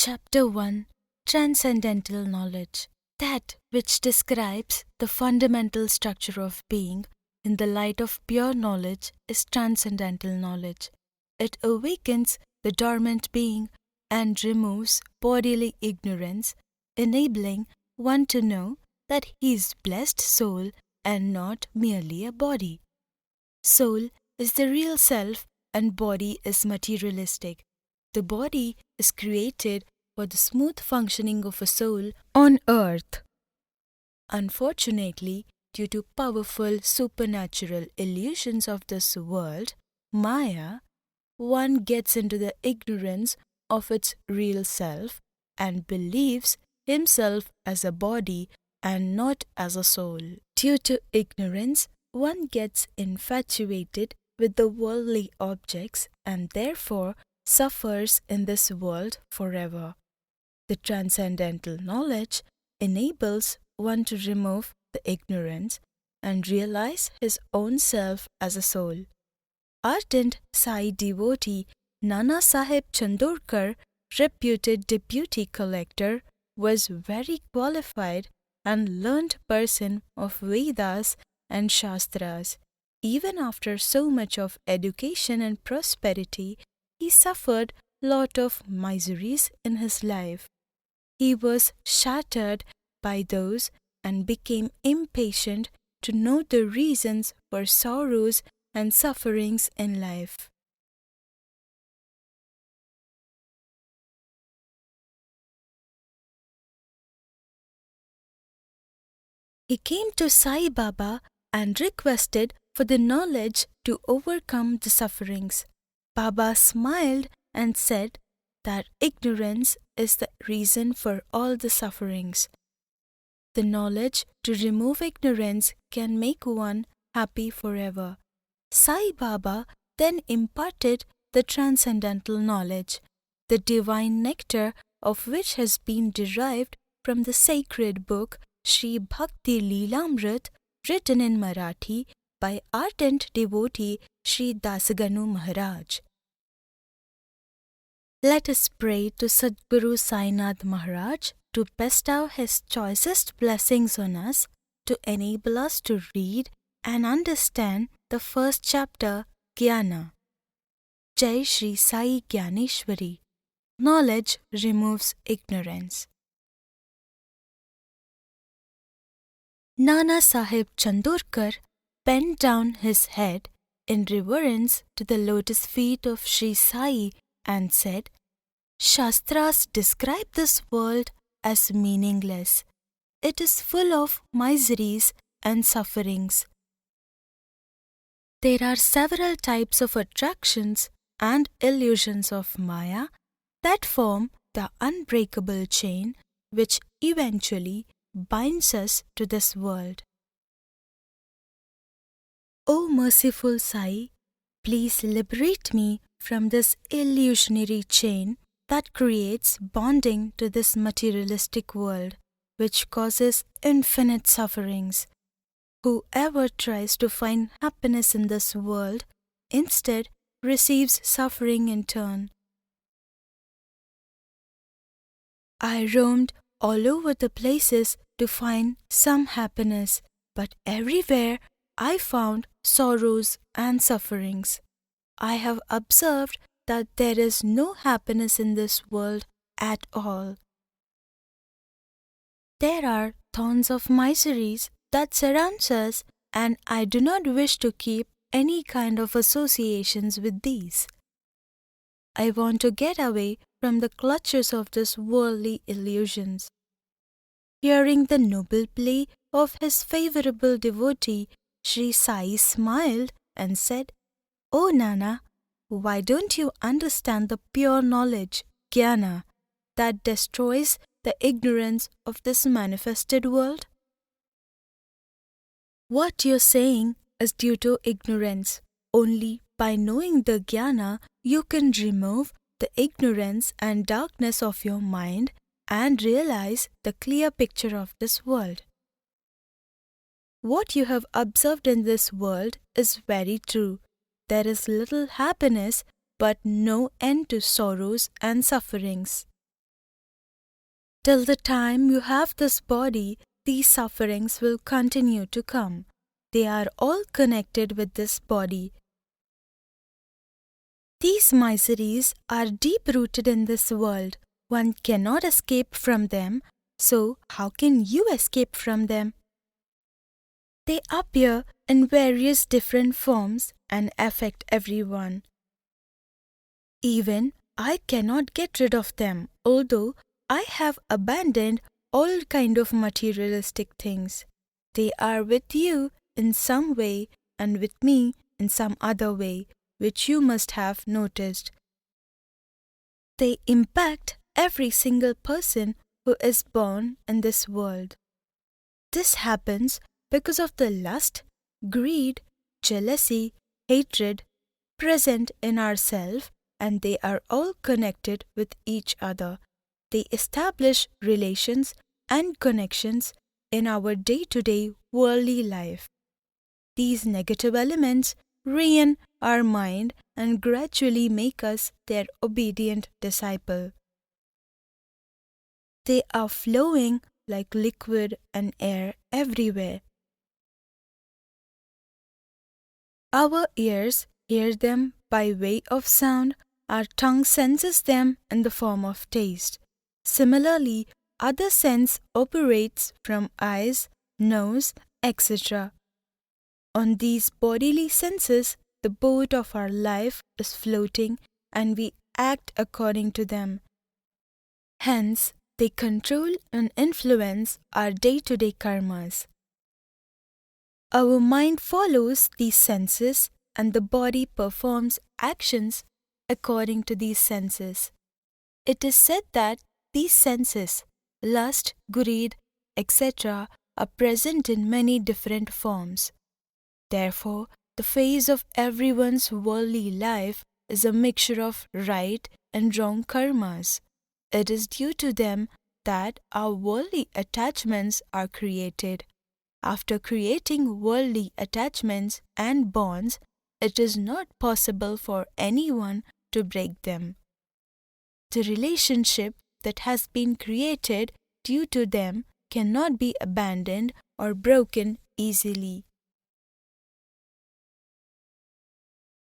Chapter 1 Transcendental Knowledge. That which describes the fundamental structure of being in the light of pure knowledge is transcendental knowledge. It awakens the dormant being and removes bodily ignorance, enabling one to know that he is blessed soul and not merely a body. Soul is the real self and body is materialistic. The body is created for the smooth functioning of a soul on earth. Unfortunately, due to powerful supernatural illusions of this world, Maya, one gets into the ignorance of its real self and believes himself as a body and not as a soul. Due to ignorance, one gets infatuated with the worldly objects and therefore suffers in this world forever. The transcendental knowledge enables one to remove the ignorance and realize his own self as a soul. Ardent Sai devotee Nana Saheb Chandorkar, reputed deputy collector, was very qualified and learned person of Vedas and Shastras. Even after so much of education and prosperity, he suffered lot of miseries in his life. He was shattered by those and became impatient to know the reasons for sorrows and sufferings in life. He came to Sai Baba and requested for the knowledge to overcome the sufferings. Baba smiled and said that ignorance is the reason for all the sufferings. The knowledge to remove ignorance can make one happy forever. Sai Baba then imparted the transcendental knowledge, the divine nectar of which has been derived from the sacred book Shri Bhakti Leelamrit, written in Marathi by ardent devotee Shri Dasaganu Maharaj. Let us pray to Sadguru Sainath Maharaj to bestow his choicest blessings on us to enable us to read and understand the first chapter, Jnana. Jai Shri Sai Gyaneshwari. Knowledge removes ignorance. Nana Saheb Chandorkar bent down his head in reverence to the lotus feet of Shri Sai and said, Shastras describe this world as meaningless. It is full of miseries and sufferings. There are several types of attractions and illusions of Maya that form the unbreakable chain which eventually binds us to this world. O merciful Sai, please liberate me from this illusionary chain that creates bonding to this materialistic world, which causes infinite sufferings. Whoever tries to find happiness in this world instead receives suffering in turn. I roamed all over the places to find some happiness, but everywhere I found sorrows and sufferings. I have observed that there is no happiness in this world at all. There are thorns of miseries that surrounds us, and I do not wish to keep any kind of associations with these. I want to get away from the clutches of these worldly illusions. Hearing the noble plea of his favorable devotee, Shri Sai smiled and said, O Nana, why don't you understand the pure knowledge, Jnana, that destroys the ignorance of this manifested world? What you're saying is due to ignorance. Only by knowing the Jnana, you can remove the ignorance and darkness of your mind and realize the clear picture of this world. What you have observed in this world is very true. There is little happiness but no end to sorrows and sufferings. Till the time you have this body, these sufferings will continue to come. They are all connected with this body. These miseries are deep-rooted in this world. One cannot escape from them, so how can you escape from them? They appear in various different forms and affect everyone. Even I cannot get rid of them, although I have abandoned all kind of materialistic things. They are with you in some way and with me in some other way, which you must have noticed. They impact every single person who is born in this world. This happens because of the lust, greed, jealousy, hatred present in ourselves, and they are all connected with each other. They establish relations and connections in our day-to-day worldly life. These negative elements ruin our mind and gradually make us their obedient disciple. They are flowing like liquid and air everywhere. Our ears hear them by way of sound, our tongue senses them in the form of taste. Similarly, other sense operates from eyes, nose, etc. On these bodily senses, the boat of our life is floating and we act according to them. Hence, they control and influence our day-to-day karmas. Our mind follows these senses and the body performs actions according to these senses. It is said that these senses, lust, greed, etc., are present in many different forms. Therefore, the phase of everyone's worldly life is a mixture of right and wrong karmas. It is due to them that our worldly attachments are created. After creating worldly attachments and bonds, it is not possible for anyone to break them. The relationship that has been created due to them cannot be abandoned or broken easily.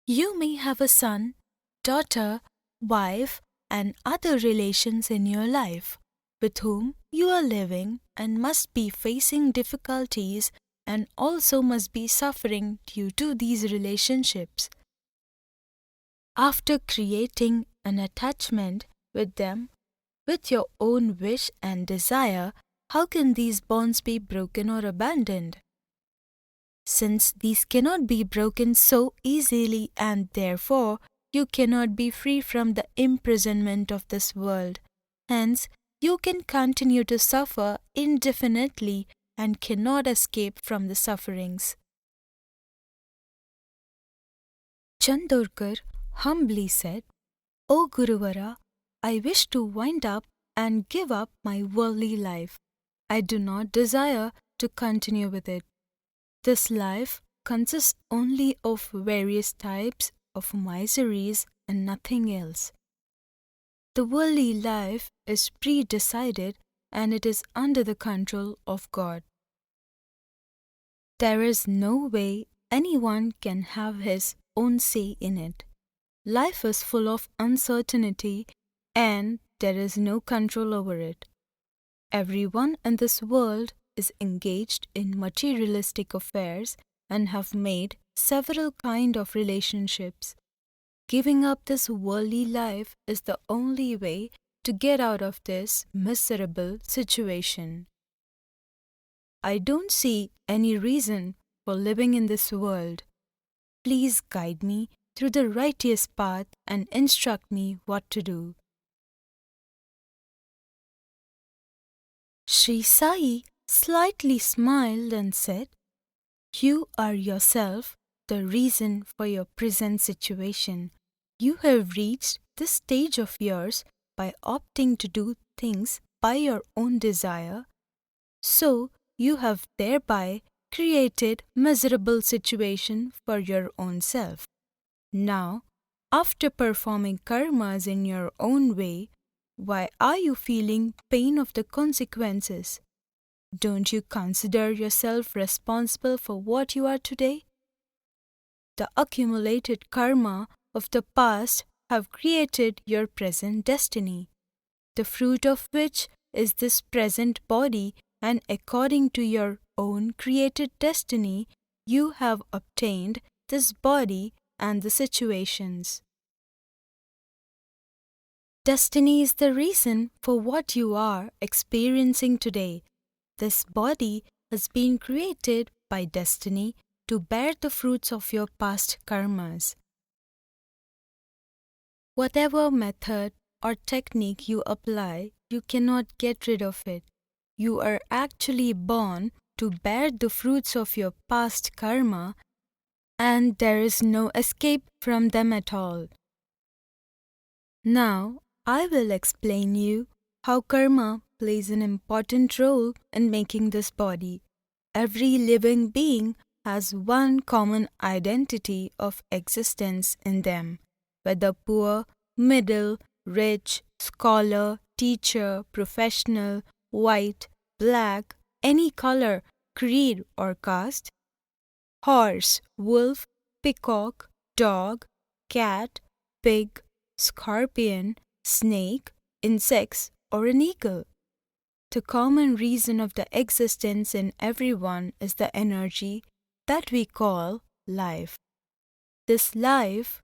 You may have a son, daughter, wife, and other relations in your life with whom you are living and must be facing difficulties and also must be suffering due to these relationships. After creating an attachment with them with your own wish and desire, how can these bonds be broken or abandoned? Since these cannot be broken so easily and therefore you cannot be free from the imprisonment of this world. Hence, you can continue to suffer indefinitely and cannot escape from the sufferings. Chandorkar humbly said, O Guruvara, I wish to wind up and give up my worldly life. I do not desire to continue with it. This life consists only of various types of miseries and nothing else. The worldly life is pre-decided and it is under the control of God. There is no way anyone can have his own say in it. Life is full of uncertainty and there is no control over it. Everyone in this world is engaged in materialistic affairs and have made several kinds of relationships. Giving up this worldly life is the only way to get out of this miserable situation. I don't see any reason for living in this world. Please guide me through the righteous path and instruct me what to do. Shri Sai slightly smiled and said, You are yourself the reason for your present situation. You have reached this stage of yours by opting to do things by your own desire. So, you have thereby created miserable situation for your own self. Now, after performing karmas in your own way, Why are you feeling pain of the consequences? Don't you consider yourself responsible for what you are today? The accumulated karma of the past have created your present destiny, the fruit of which is this present body, and according to your own created destiny, you have obtained this body and the situations. Destiny is the reason for what you are experiencing today. This body has been created by destiny to bear the fruits of your past karmas. Whatever method or technique you apply, you cannot get rid of it. You are actually born to bear the fruits of your past karma, and there is no escape from them at all. Now, I will explain you how karma plays an important role in making this body. Every living being has one common identity of existence in them, whether poor, middle, rich, scholar, teacher, professional, white, black, any color, creed or caste. Horse, wolf, peacock, dog, cat, pig, scorpion, snake, insects, or an eagle. The common reason of the existence in everyone is the energy that we call life. This life,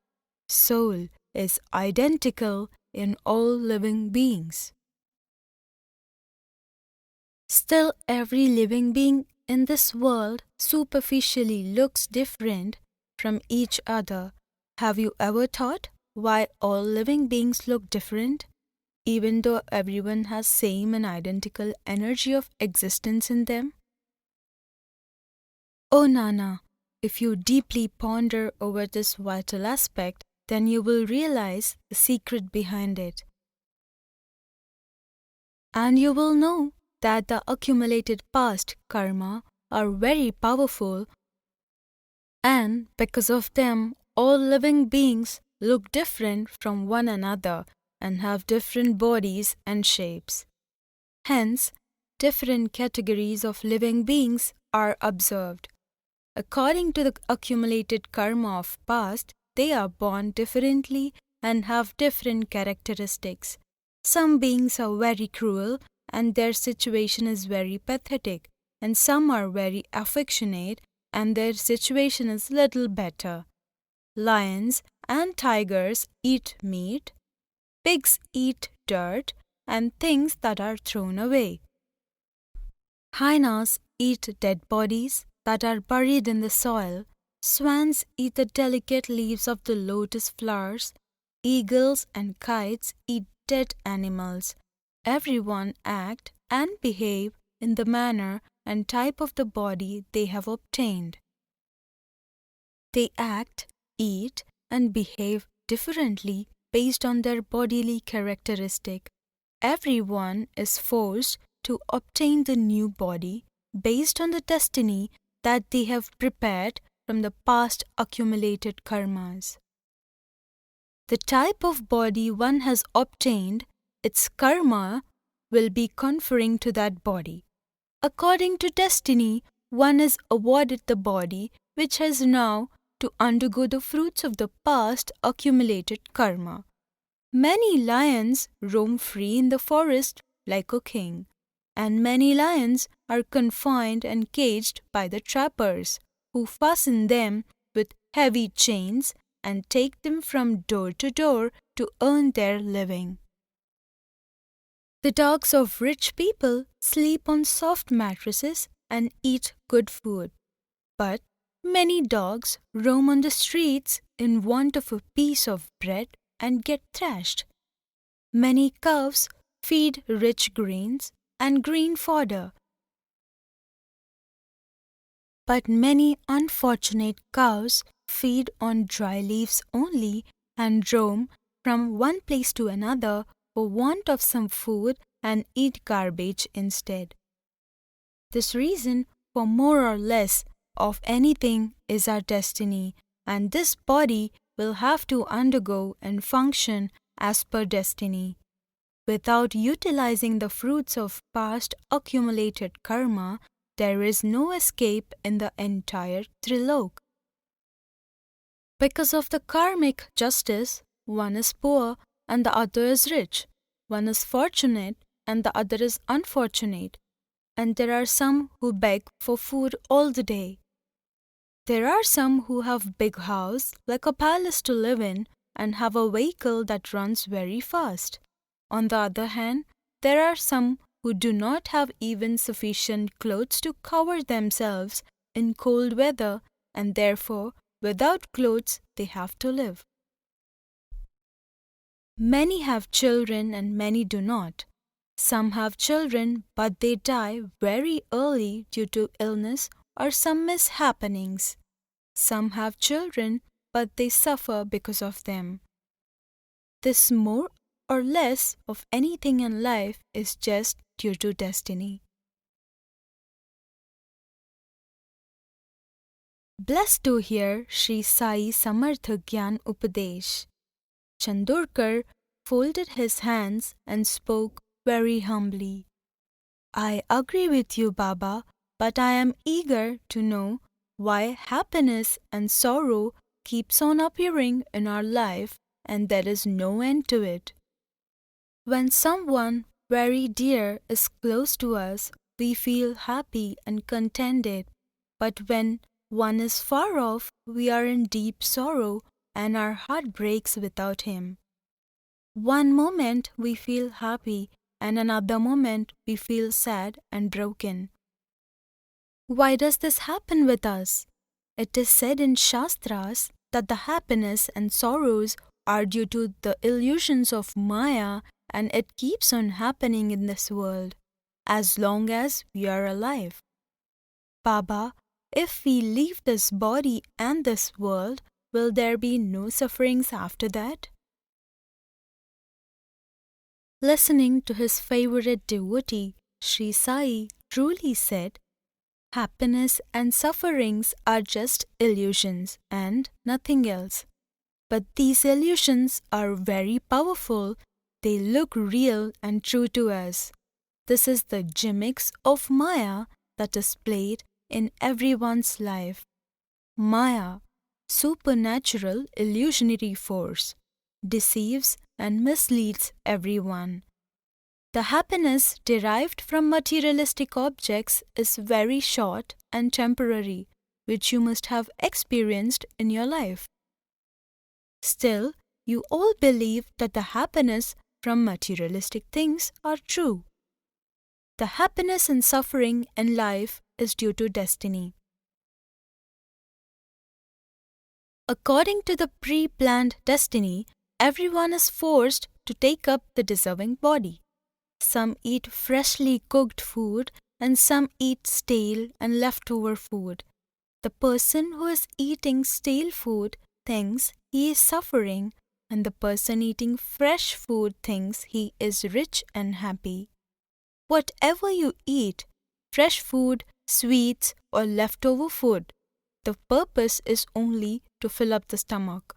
soul, is identical in all living beings. Still, every living being in this world superficially looks different from each other. Have you ever thought why all living beings look different, even though everyone has same and identical energy of existence in them? Oh Nana, if you deeply ponder over this vital aspect, then you will realize the secret behind it. And you will know that the accumulated past karma are very powerful, and because of them, all living beings look different from one another and have different bodies and shapes. Hence, different categories of living beings are observed. According to the accumulated karma of past, they are born differently and have different characteristics. Some beings are very cruel and their situation is very pathetic, and some are very affectionate and their situation is little better. Lions and tigers eat meat, pigs eat dirt and things that are thrown away. Hyenas eat dead bodies that are buried in the soil. Swans eat the delicate leaves of the lotus flowers. Eagles and kites eat dead animals. Everyone act and behave in the manner and type of the body they have obtained. They act, eat, and behave differently based on their bodily characteristic. Everyone is forced to obtain the new body based on the destiny that they have prepared from the past accumulated karmas. The type of body one has obtained, its karma will be conferring to that body. According to destiny, one is awarded the body which has now to undergo the fruits of the past accumulated karma. Many lions roam free in the forest like a king, and many lions are confined and caged by the trappers, who fasten them with heavy chains and take them from door to door to earn their living. The dogs of rich people sleep on soft mattresses and eat good food, but many dogs roam on the streets in want of a piece of bread and get thrashed. Many cows feed rich grains and green fodder, but many unfortunate cows feed on dry leaves only and roam from one place to another for want of some food and eat garbage instead. This reason for more or less of anything is our destiny, and this body will have to undergo and function as per destiny. Without utilizing the fruits of past accumulated karma, there is no escape in the entire Trilok. Because of the karmic justice, one is poor and the other is rich. One is fortunate and the other is unfortunate. And there are some who beg for food all the day. There are some who have big house like a palace to live in and have a vehicle that runs very fast. On the other hand, there are some who do not have even sufficient clothes to cover themselves in cold weather, and therefore, without clothes, they have to live. Many have children and many do not. Some have children, but they die very early due to illness or some mishappenings. Some have children, but they suffer because of them. This more or less of anything in life is just due to destiny. Blessed to hear Shri Sai Samartha Gyan Upadesh. Chandorkar folded his hands and spoke very humbly. I agree with you, Baba, but I am eager to know why happiness and sorrow keeps on appearing in our life and there is no end to it. When someone very dear is close to us, we feel happy and contented, but when one is far off, we are in deep sorrow and our heart breaks without him. One moment we feel happy and another moment we feel sad and broken. Why does this happen with us? It is said in Shastras that the happiness and sorrows are due to the illusions of Maya, and it keeps on happening in this world as long as we are alive. Baba, if we leave this body and this world, will there be no sufferings after that? Listening to his favorite devotee, Shri Sai truly said, happiness and sufferings are just illusions and nothing else. But these illusions are very powerful. They look real and true to us. This is the gimmicks of Maya that is played in everyone's life. Maya, supernatural illusionary force, deceives and misleads everyone. The happiness derived from materialistic objects is very short and temporary, which you must have experienced in your life. Still, you all believe that the happiness from materialistic things are true. The happiness and suffering in life is due to destiny. According to the pre-planned destiny, everyone is forced to take up the deserving body. Some eat freshly cooked food and some eat stale and leftover food. The person who is eating stale food thinks he is suffering, and the person eating fresh food thinks he is rich and happy. Whatever you eat, fresh food, sweets, or leftover food, the purpose is only to fill up the stomach.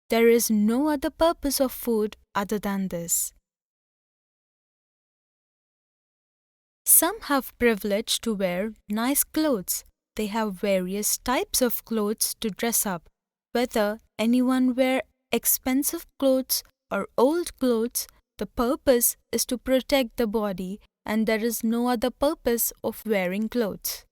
There is no other purpose of food other than this. Some have privilege to wear nice clothes. They have various types of clothes to dress up. Whether anyone wear expensive clothes or old clothes, the purpose is to protect the body, and there is no other purpose of wearing clothes.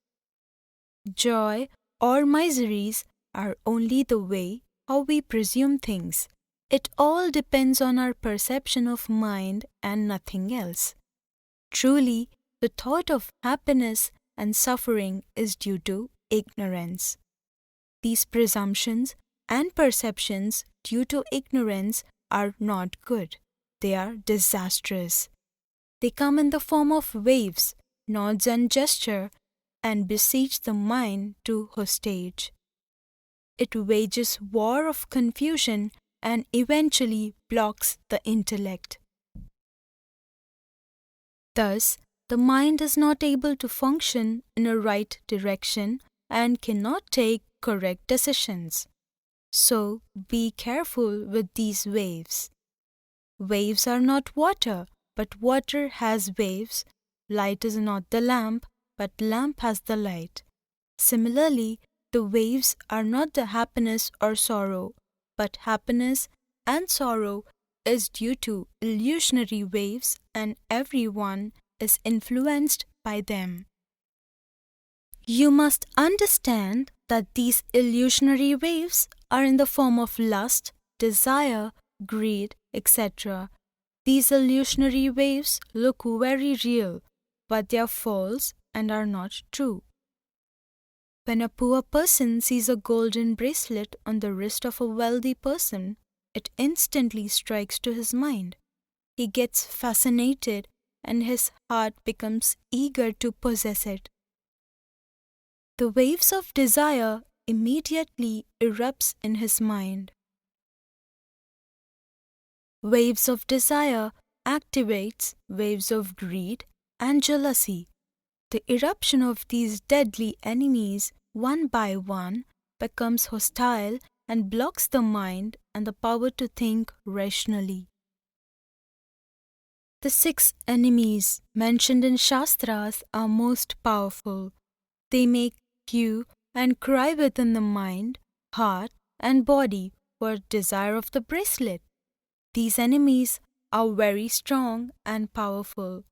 Joy or miseries are only the way how we presume things. It all depends on our perception of mind and nothing else. Truly, the thought of happiness and suffering is due to ignorance. These presumptions and perceptions due to ignorance are not good. They are disastrous. They come in the form of waves, nods and gesture, and besiege the mind to hostage. It wages war of confusion and eventually blocks the intellect. Thus, the mind is not able to function in a right direction and cannot take correct decisions. So, be careful with these waves. Waves are not water, But water has waves, light is not the lamp, but lamp has the light. Similarly, the waves are not the happiness or sorrow, but happiness and sorrow is due to illusionary waves and everyone is influenced by them. You must understand that these illusionary waves are in the form of lust, desire, greed, etc. These illusionary waves look very real, but they are false and are not true. When a poor person sees a golden bracelet on the wrist of a wealthy person, it instantly strikes to his mind. He gets fascinated and his heart becomes eager to possess it. The waves of desire immediately erupts in his mind. Waves of desire activates waves of greed and jealousy. The eruption of these deadly enemies one by one becomes hostile and blocks the mind and the power to think rationally. The 6 enemies mentioned in Shastras are most powerful. They make hue and cry within the mind, heart, and body for desire of the bracelet. These enemies are very strong and powerful.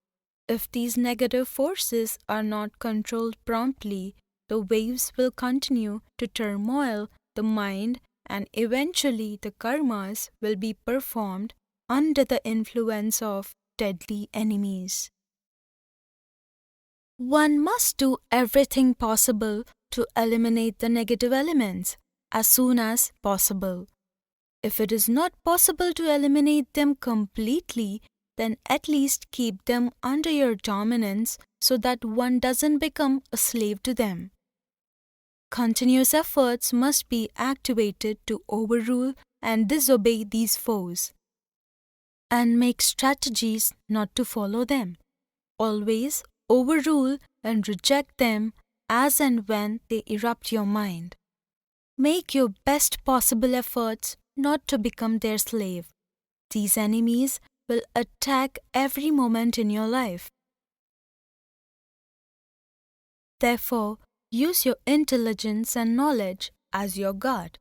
If these negative forces are not controlled promptly, the waves will continue to turmoil the mind and eventually the karmas will be performed under the influence of deadly enemies. One must do everything possible to eliminate the negative elements as soon as possible. If it is not possible to eliminate them completely, then at least keep them under your dominance so that one doesn't become a slave to them. Continuous efforts must be activated to overrule and disobey these foes, and make strategies not to follow them. Always overrule and reject them as and when they erupt your mind. Make your best possible efforts not to become their slave. These enemies will attack every moment in your life. Therefore, use your intelligence and knowledge as your guard.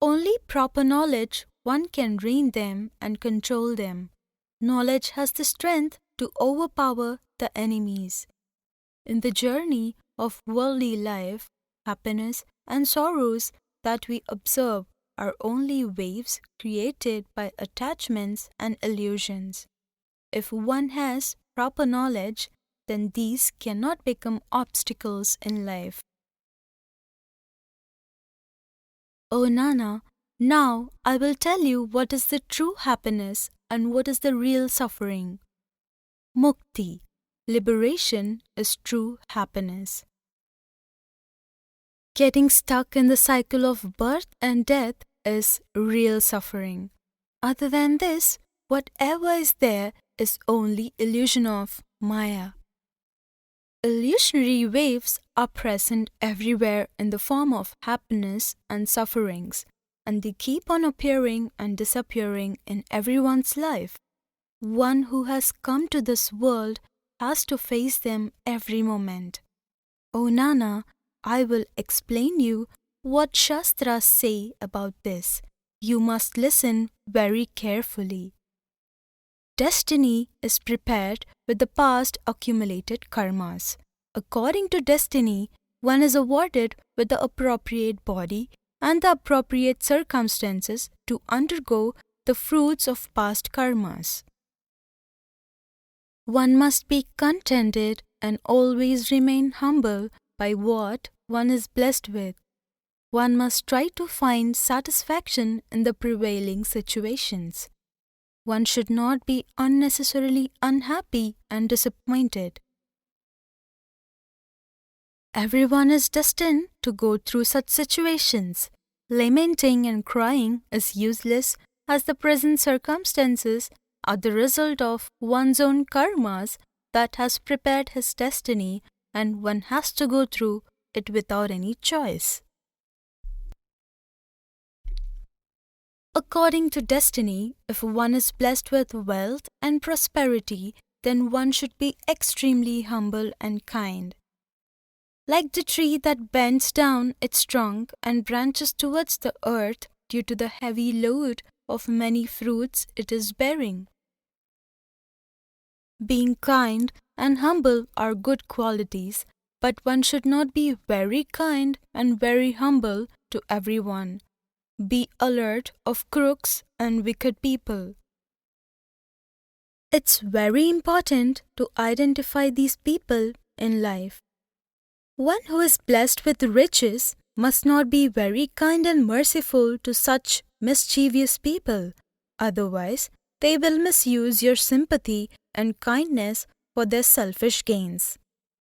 Only proper knowledge one can rein them and control them. Knowledge has the strength to overpower the enemies. In the journey of worldly life, happiness and sorrows that we observe are only waves created by attachments and illusions. If one has proper knowledge, then these cannot become obstacles in life. O Nana, now I will tell you what is the true happiness and what is the real suffering. Mukti, liberation, is true happiness. Getting stuck in the cycle of birth and death is real suffering. Other than this, whatever is there is only illusion of Maya. Illusionary waves are present everywhere in the form of happiness and sufferings, and they keep on appearing and disappearing in everyone's life. One who has come to this world has to face them every moment. O Nana, I will explain you what Shastras say about this. You must listen very carefully. Destiny is prepared with the past accumulated karmas. According to destiny, one is awarded with the appropriate body and the appropriate circumstances to undergo the fruits of past karmas. One must be contented and always remain humble by what one is blessed with. One must try to find satisfaction in the prevailing situations. One should not be unnecessarily unhappy and disappointed. Everyone is destined to go through such situations. Lamenting and crying is useless as the present circumstances are the result of one's own karmas that has prepared his destiny, and one has to go through it without any choice. According to destiny, if one is blessed with wealth and prosperity, then one should be extremely humble and kind. Like the tree that bends down its trunk and branches towards the earth due to the heavy load of many fruits it is bearing. Being kind and humble are good qualities, but one should not be very kind and very humble to everyone. Be alert of crooks and wicked people. It's very important to identify these people in life. One who is blessed with riches must not be very kind and merciful to such mischievous people, otherwise they will misuse your sympathy and kindness for their selfish gains.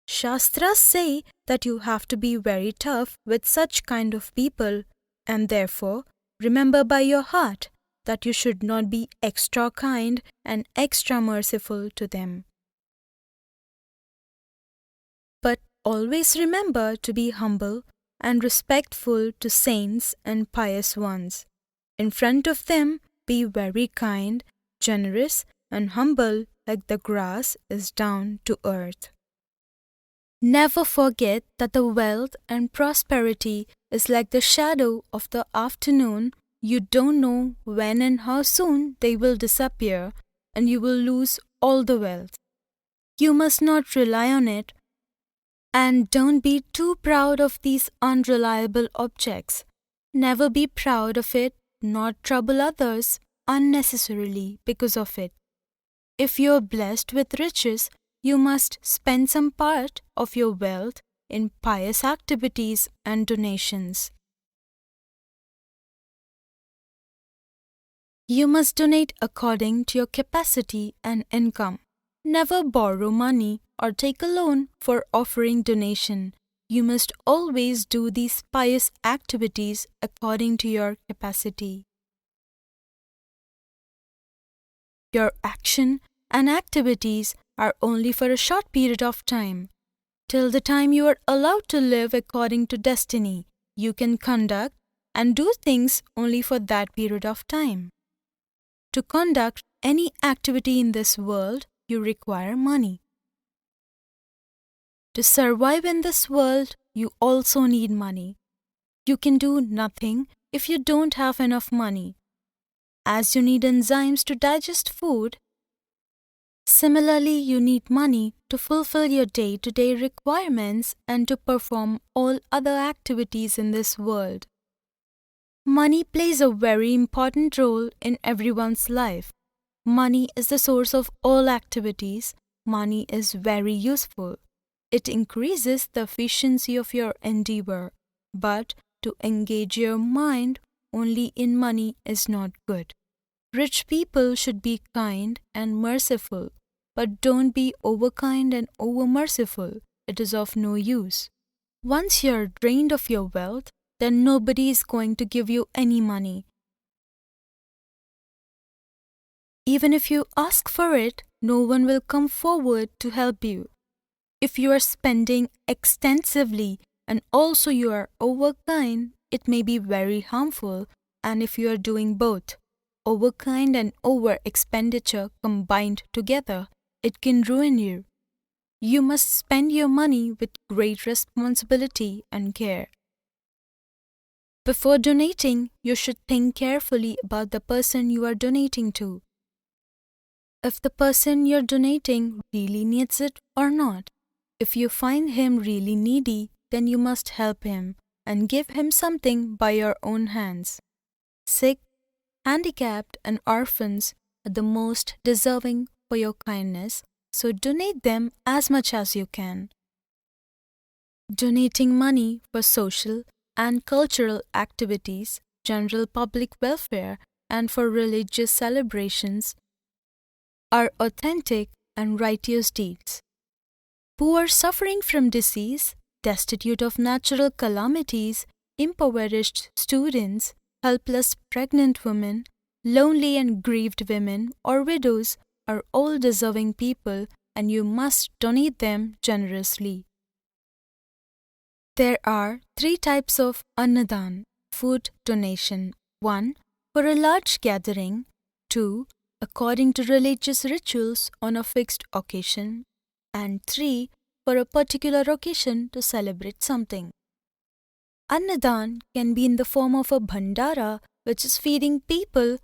Shastras say that you have to be very tough with such kind of people, and therefore remember by your heart that you should not be extra kind and extra merciful to them. But always remember to be humble and respectful to saints and pious ones. In front of them, be very kind, generous, and humble like the grass is down to earth. Never forget that the wealth and prosperity is like the shadow of the afternoon. You don't know when and how soon they will disappear, and you will lose all the wealth. You must not rely on it, and don't be too proud of these unreliable objects. Never be proud of it, nor trouble others unnecessarily because of it. If you are blessed with riches, you must spend some part of your wealth in pious activities and donations. You must donate according to your capacity and income. Never borrow money or take a loan for offering donation. You must always do these pious activities according to your capacity. Your action and activities are only for a short period of time. Till the time you are allowed to live according to destiny, you can conduct and do things only for that period of time. To conduct any activity in this world, you require money. To survive in this world, you also need money. You can do nothing if you don't have enough money. As you need enzymes to digest food, similarly you need money to fulfill your day-to-day requirements and to perform all other activities in this world. Money plays a very important role in everyone's life. Money is the source of all activities. Money is very useful. It increases the efficiency of your endeavor. But to engage your mind only in money is not good. Rich people should be kind and merciful, but don't be overkind and over-merciful. It is of no use. Once you are drained of your wealth, then nobody is going to give you any money. Even if you ask for it, no one will come forward to help you. If you are spending extensively and also you are overkind, it may be very harmful. And if you are doing both, overkind and over expenditure combined together, it can ruin you. You must spend your money with great responsibility and care. Before donating, you should think carefully about the person you are donating to. If the person you're donating really needs it or not. If you find him really needy, then you must help him and give him something by your own hands. Sick, handicapped, and orphans are the most deserving for your kindness, so donate them as much as you can. Donating money for social and cultural activities, general public welfare, and for religious celebrations are authentic and righteous deeds. Poor suffering from disease, destitute of natural calamities, impoverished students, helpless pregnant women, lonely and grieved women or widows are all deserving people, and you must donate them generously. There are 3 types of annadan, food donation. 1. For a large gathering. 2. according to religious rituals on a fixed occasion, and 3. for a particular occasion to celebrate something. Annadan can be in the form of a bhandara, which is feeding people,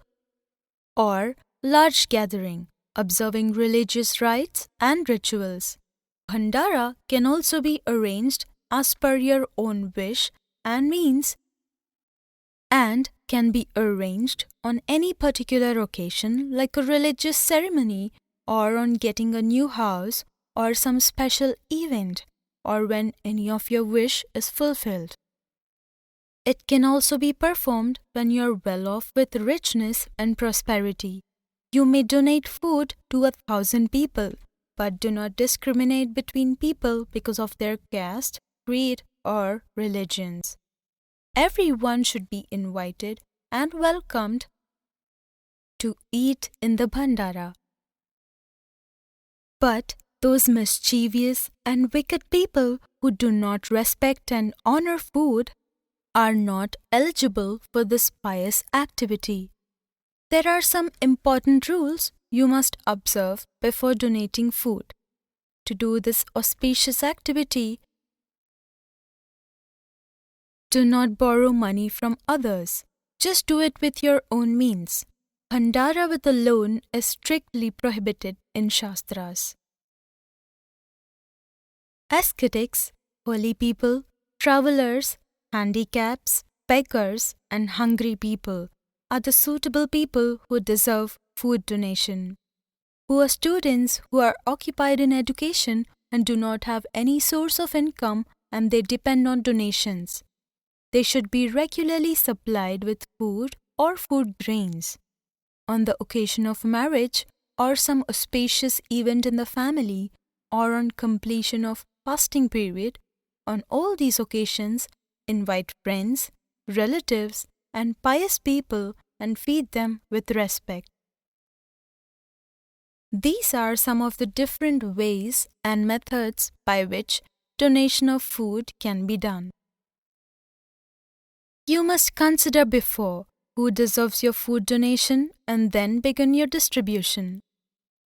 or large gathering, observing religious rites and rituals. Bhandara can also be arranged as per your own wish and means, and can be arranged on any particular occasion like a religious ceremony or on getting a new house or some special event or when any of your wish is fulfilled. It can also be performed when you are well off with richness and prosperity. You may donate food to 1,000 people, but do not discriminate between people because of their caste, creed, or religions. Everyone should be invited and welcomed to eat in the bhandara. But those mischievous and wicked people who do not respect and honor food are not eligible for this pious activity. There are some important rules you must observe before donating food. To do this auspicious activity, do not borrow money from others. Just do it with your own means. Bhandara with a loan is strictly prohibited in Shastras. Ascetics, holy people, travelers, handicaps, beggars, and hungry people are the suitable people who deserve food donation. Poor students who are occupied in education and do not have any source of income and they depend on donations. They should be regularly supplied with food or food grains. On the occasion of marriage or some auspicious event in the family or on completion of fasting period, on all these occasions, invite friends, relatives, and pious people and feed them with respect. These are some of the different ways and methods by which donation of food can be done. You must consider before who deserves your food donation and then begin your distribution.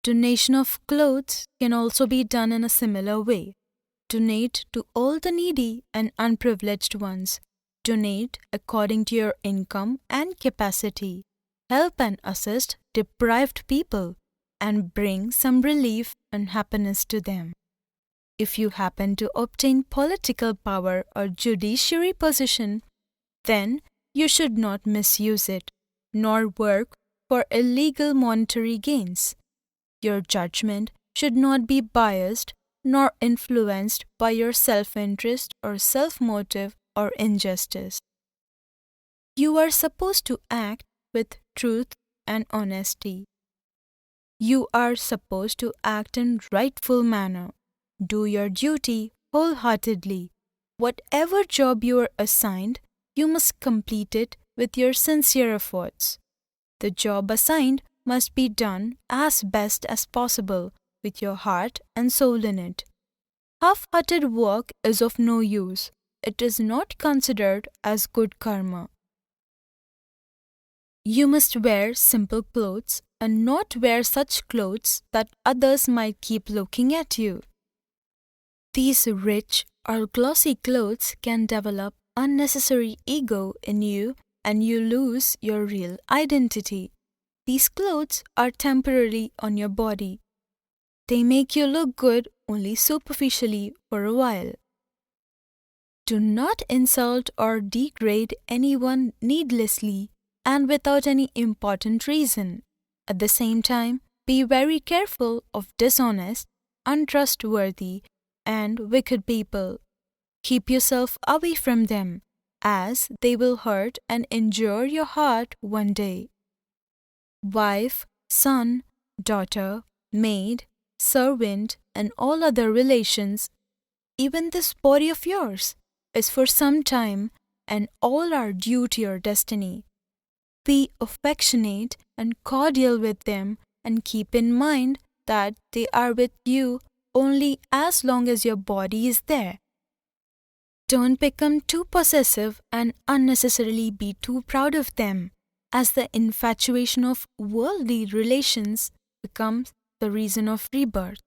Donation of clothes can also be done in a similar way. Donate to all the needy and unprivileged ones. Donate according to your income and capacity. Help and assist deprived people and bring some relief and happiness to them. If you happen to obtain political power or judiciary position, then you should not misuse it, nor work for illegal monetary gains. Your judgment should not be biased nor influenced by your self-interest or self-motive or injustice. You are supposed to act with truth and honesty. You are supposed to act in rightful manner. Do your duty wholeheartedly. Whatever job you are assigned, you must complete it with your sincere efforts. The job assigned must be done as best as possible with your heart and soul in it. Half-hearted work is of no use. It is not considered as good karma. You must wear simple clothes and not wear such clothes that others might keep looking at you. These rich or glossy clothes can develop unnecessary ego in you and you lose your real identity. These clothes are temporary on your body. They make you look good only superficially for a while. Do not insult or degrade anyone needlessly and without any important reason. At the same time, be very careful of dishonest, untrustworthy, and wicked people. Keep yourself away from them, as they will hurt and injure your heart one day. Wife, son, daughter, maid, servant, and all other relations, even this body of yours, is for some time, and all are due to your destiny. Be affectionate and cordial with them, and keep in mind that they are with you only as long as your body is there. Don't become too possessive and unnecessarily be too proud of them, as the infatuation of worldly relations becomes the reason of rebirth.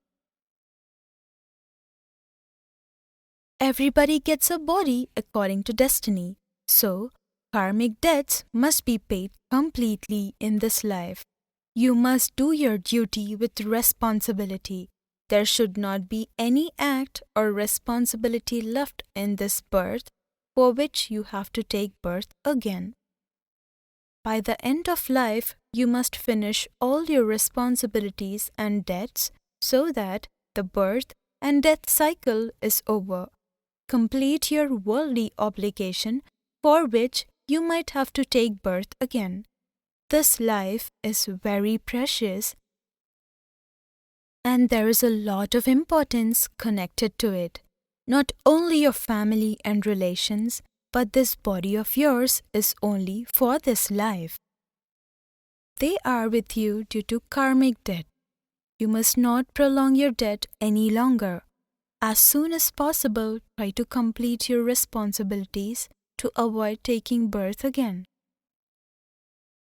Everybody gets a body according to destiny, so karmic debts must be paid completely in this life. You must do your duty with responsibility. There should not be any act or responsibility left in this birth for which you have to take birth again. By the end of life, you must finish all your responsibilities and debts so that the birth and death cycle is over. Complete your worldly obligation for which you might have to take birth again. This life is very precious and there is a lot of importance connected to it. Not only your family and relations, but this body of yours is only for this life. They are with you due to karmic debt. You must not prolong your debt any longer. As soon as possible, try to complete your responsibilities to avoid taking birth again.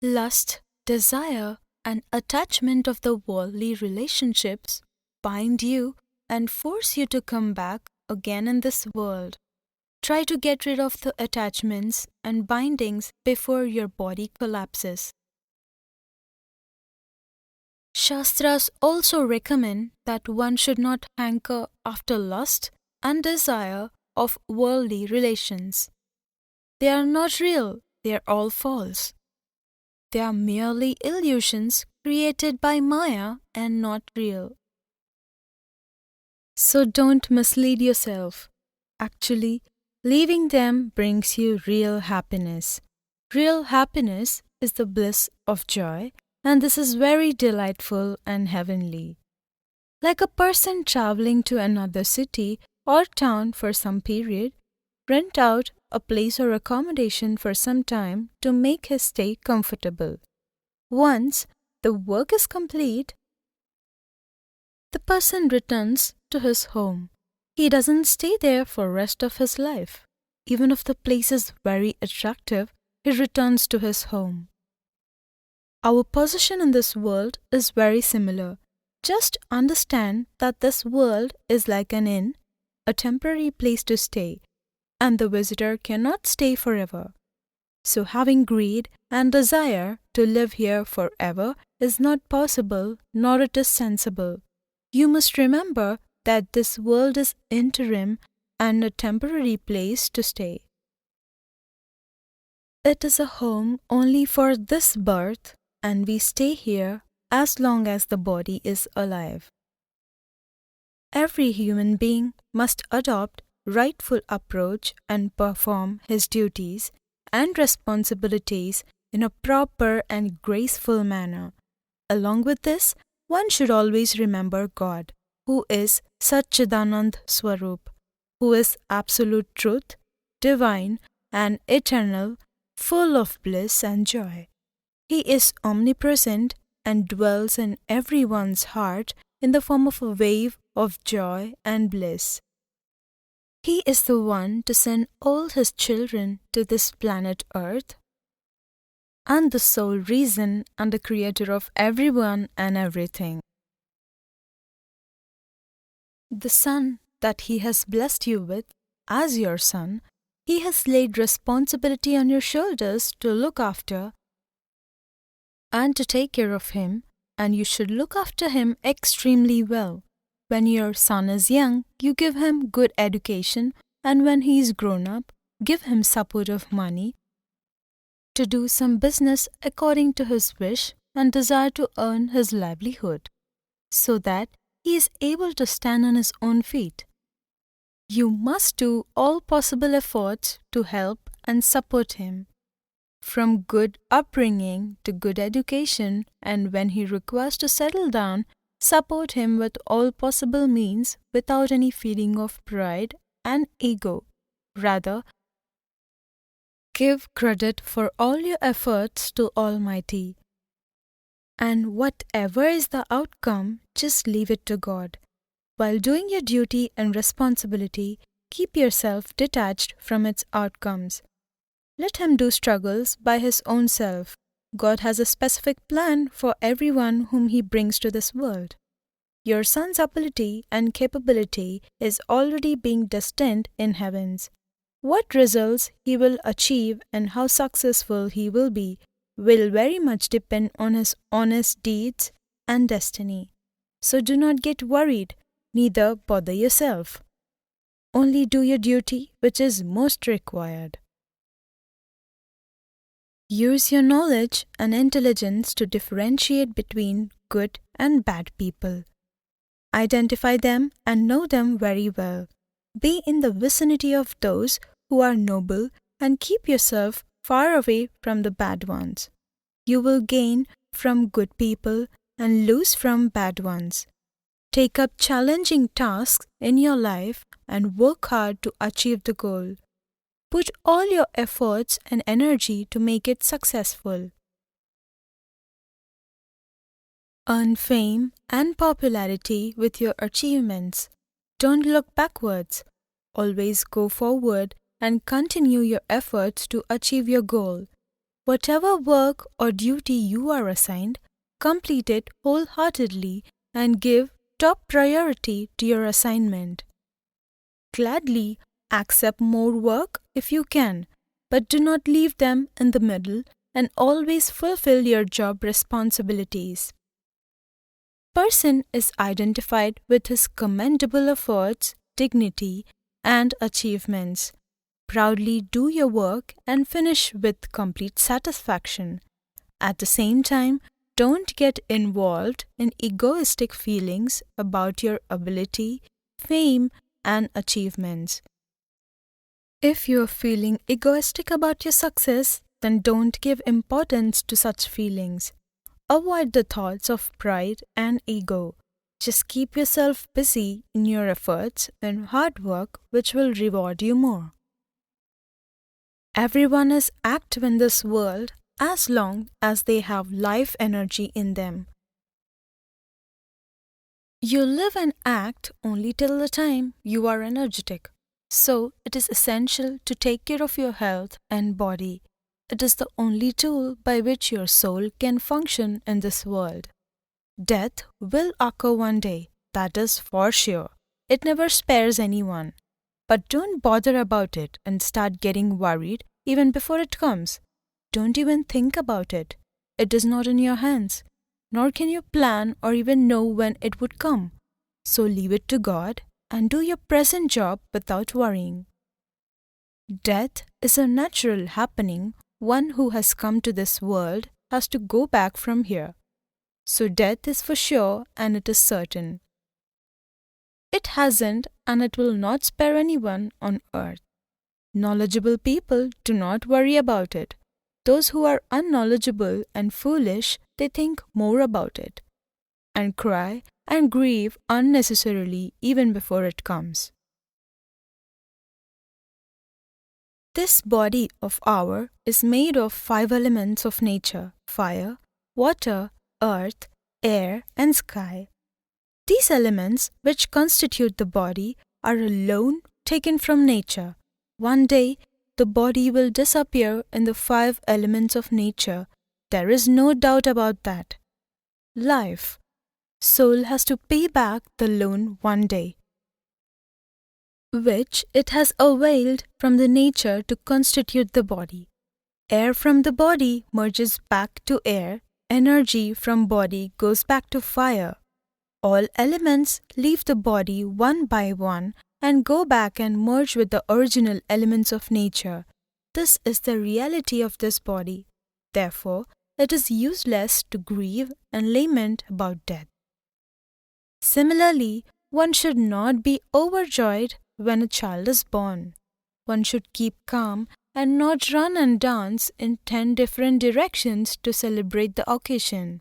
Lust, desire, and attachment of the worldly relationships bind you and force you to come back again in this world. Try to get rid of the attachments and bindings before your body collapses. Shastras also recommend that one should not hanker after lust and desire of worldly relations. They are not real, they are all false. They are merely illusions created by Maya and not real. So don't mislead yourself. Actually, leaving them brings you real happiness. Real happiness is the bliss of joy, and this is very delightful and heavenly. Like a person traveling to another city or town for some period, rent out a place or accommodation for some time to make his stay comfortable. Once the work is complete, the person returns to his home. He doesn't stay there for rest of his life. Even if the place is very attractive, he returns to his home. Our position in this world is very similar. Just understand that this world is like an inn, a temporary place to stay, and the visitor cannot stay forever. So having greed and desire to live here forever is not possible, nor it is sensible. You must remember that this world is interim and a temporary place to stay. It is a home only for this birth, and we stay here as long as the body is alive. Every human being must adopt rightful approach and perform his duties and responsibilities in a proper and graceful manner. Along with this, one should always remember God, who is Satchidanand Swarup, who is absolute truth, divine and eternal, full of bliss and joy. He is omnipresent and dwells in everyone's heart in the form of a wave of joy and bliss. He is the one to send all his children to this planet Earth, and the sole reason and the creator of everyone and everything. The son that he has blessed you with, as your son, he has laid responsibility on your shoulders to look after and to take care of him, and you should look after him extremely well. When your son is young, you give him good education, and when he is grown up, give him support of money to do some business according to his wish and desire to earn his livelihood, so that he is able to stand on his own feet. You must do all possible efforts to help and support him, from good upbringing to good education, and when he requires to settle down, support him with all possible means without any feeling of pride and ego. Rather, give credit for all your efforts to Almighty. And whatever is the outcome, just leave it to God. While doing your duty and responsibility, keep yourself detached from its outcomes. Let him do struggles by his own self. God has a specific plan for everyone whom He brings to this world. Your son's ability and capability is already being destined in heavens. What results he will achieve and how successful he will be will very much depend on his honest deeds and destiny. So do not get worried, neither bother yourself. Only do your duty which is most required. Use your knowledge and intelligence to differentiate between good and bad people. Identify them and know them very well. Be in the vicinity of those who are noble and keep yourself far away from the bad ones. You will gain from good people and lose from bad ones. Take up challenging tasks in your life and work hard to achieve the goal. Put all your efforts and energy to make it successful. Earn fame and popularity with your achievements. Don't look backwards. Always go forward and continue your efforts to achieve your goal. Whatever work or duty you are assigned, complete it wholeheartedly and give top priority to your assignment. Gladly accept more work if you can, but do not leave them in the middle and always fulfill your job responsibilities. Person is identified with his commendable efforts, dignity, and achievements. Proudly do your work and finish with complete satisfaction. At the same time, don't get involved in egoistic feelings about your ability, fame, and achievements. If you are feeling egoistic about your success, then don't give importance to such feelings. Avoid the thoughts of pride and ego. Just keep yourself busy in your efforts and hard work, which will reward you more. Everyone is active in this world as long as they have life energy in them. You live and act only till the time you are energetic. So, it is essential to take care of your health and body. It is the only tool by which your soul can function in this world. Death will occur one day, that is for sure. It never spares anyone. But don't bother about it and start getting worried even before it comes. Don't even think about it. It is not in your hands, nor can you plan or even know when it would come. So leave it to God and do your present job without worrying. Death is a natural happening. One who has come to this world has to go back from here. So death is for sure and it is certain. It hasn't and it will not spare anyone on earth. Knowledgeable people do not worry about it. Those who are unknowledgeable and foolish, they think more about it and cry and grieve unnecessarily even before it comes. This body of ours is made of 5 elements of nature: fire, water, earth, air, and sky. These elements, which constitute the body, are alone taken from nature. One day, the body will disappear in the 5 elements of nature. There is no doubt about that. Life. Soul has to pay back the loan one day, which it has availed from the nature to constitute the body. Air from the body merges back to air. Energy from body goes back to fire. All elements leave the body one by one and go back and merge with the original elements of nature. This is the reality of this body. Therefore, it is useless to grieve and lament about death. Similarly, one should not be overjoyed when a child is born. One should keep calm and not run and dance in 10 different directions to celebrate the occasion.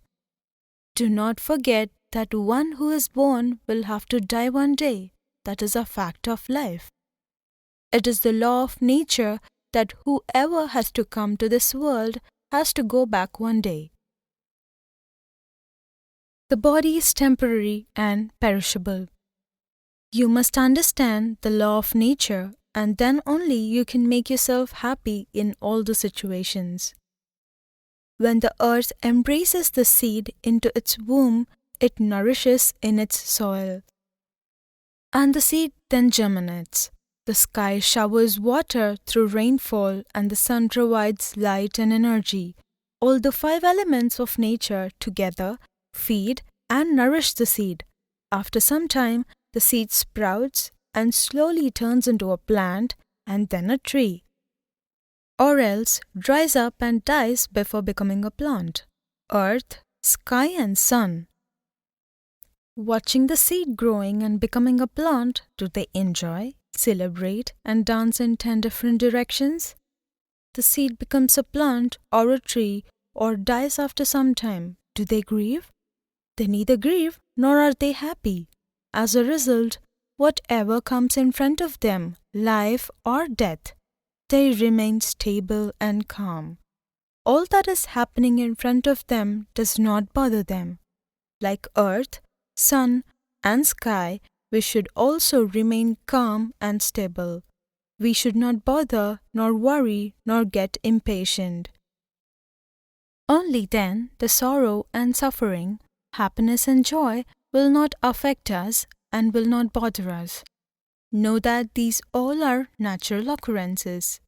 Do not forget that one who is born will have to die one day. That is a fact of life. It is the law of nature that whoever has to come to this world has to go back one day. The body is temporary and perishable. You must understand the law of nature, and then only you can make yourself happy in all the situations. When the earth embraces the seed into its womb, it nourishes in its soil. And the seed then germinates. The sky showers water through rainfall, and the sun provides light and energy. All the 5 elements of nature together feed and nourish the seed. After some time, the seed sprouts and slowly turns into a plant and then a tree, or else dries up and dies before becoming a plant. Earth, sky and sun. Watching the seed growing and becoming a plant, do they enjoy, celebrate and dance in 10 different directions? The seed becomes a plant or a tree or dies after some time. Do they grieve? They neither grieve nor are they happy. As a result, whatever comes in front of them, life or death, they remain stable and calm. All that is happening in front of them does not bother them. Like earth, sun, and sky, we should also remain calm and stable. We should not bother, nor worry, nor get impatient. Only then the sorrow and suffering, happiness and joy will not affect us and will not bother us. Know that these all are natural occurrences.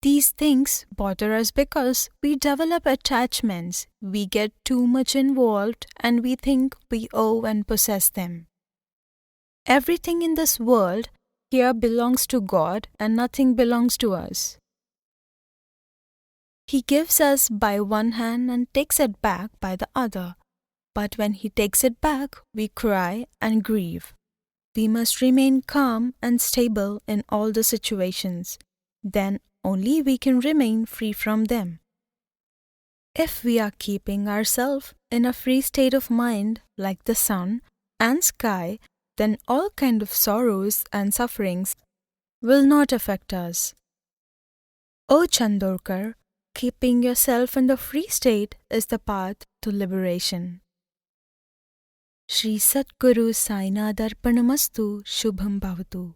These things bother us because we develop attachments, we get too much involved, and we think we owe and possess them. Everything in this world here belongs to God and nothing belongs to us. He gives us by one hand and takes it back by the other. But when He takes it back, we cry and grieve. We must remain calm and stable in all the situations. Then only we can remain free from them. If we are keeping ourselves in a free state of mind like the sun and sky, then all kind of sorrows and sufferings will not affect us. O Chandorkar, keeping yourself in the free state is the path to liberation. Shri Satguru Sai Nadarpanamastu Shubham Bhavatu.